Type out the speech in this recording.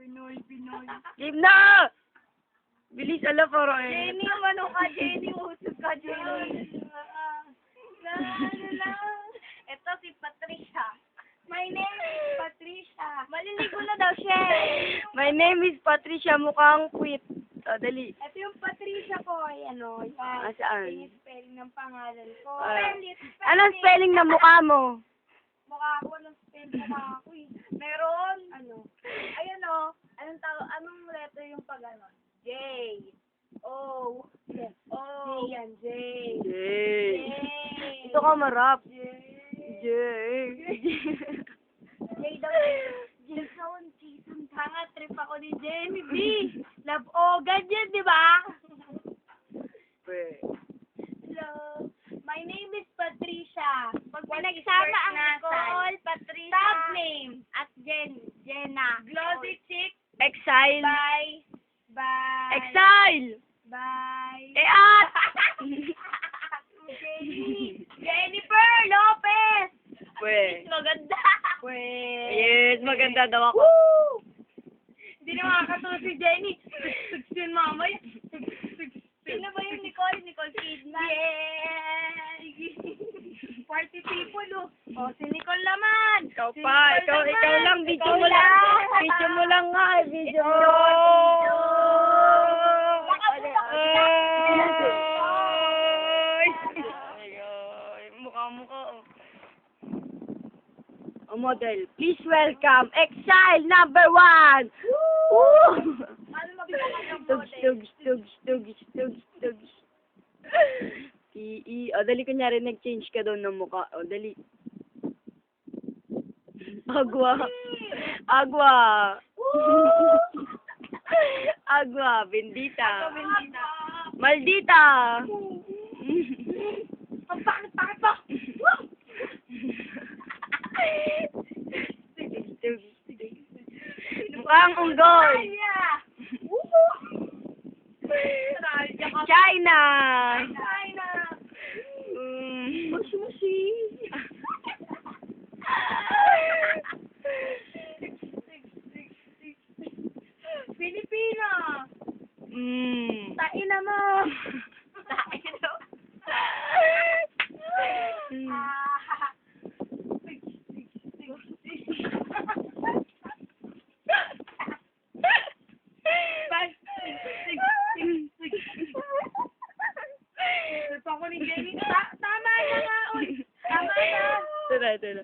Game na! Bilis, ala, parang eh. Jenny, umano ka, Jenny. Usog ka, Jenny. Ito si Patricia. My name is Patricia. Maliligo na daw siya. My name is Patricia, mukhang quit. O, dali. Ito yung Patricia ko. Ay, ano, yan. Saan? Yung spelling ng pangalan ko. Anong spelling ng mukha mo? Mukha ko, anong spelling mukha ko eh. Meron, ano, ayun o, anong letter yung pag ano? J. O. O. Yan, J. J. J. Ito ka marap. J. J. J daw. Jason. Hanga trip ako ni Jenny B. Love o, ganyan, di ba? Hello. My name is Patricia. Pag pinagsama ang call, Patricia. Tag name at Jenna. Glossy chick. Exile. Bye. Bye. Exile! Bye. At! Jennifer Lopez. Pwe. Maganda. Yes, maganda daw ako. Woo! Hindi na makakatuwa si Jenny. Yun, mamay. Sino ba yun, Nicole? Nicole Kidman. Yeah! Party people, oh. Oh, si Nicole naman. Ikaw Si pa, Nicole ikaw naman. lang, video Ikaw mo lang. lang. Video mo lang nga, video mo. Ay, mukha, oh. O model, please welcome, Exile number 1! Woo! Ano mabilang ng Stug. P.E. O, dali kunyari, nag-change ka daw ng mukha. O, dali. Agwa. Agwa, bendita. Maldita. Ang bakit ba? Stug. Mukhang unggoy. China. Mushi. Pilipina. Taina mo. Taina. Tama na nga. Tama na. Tara.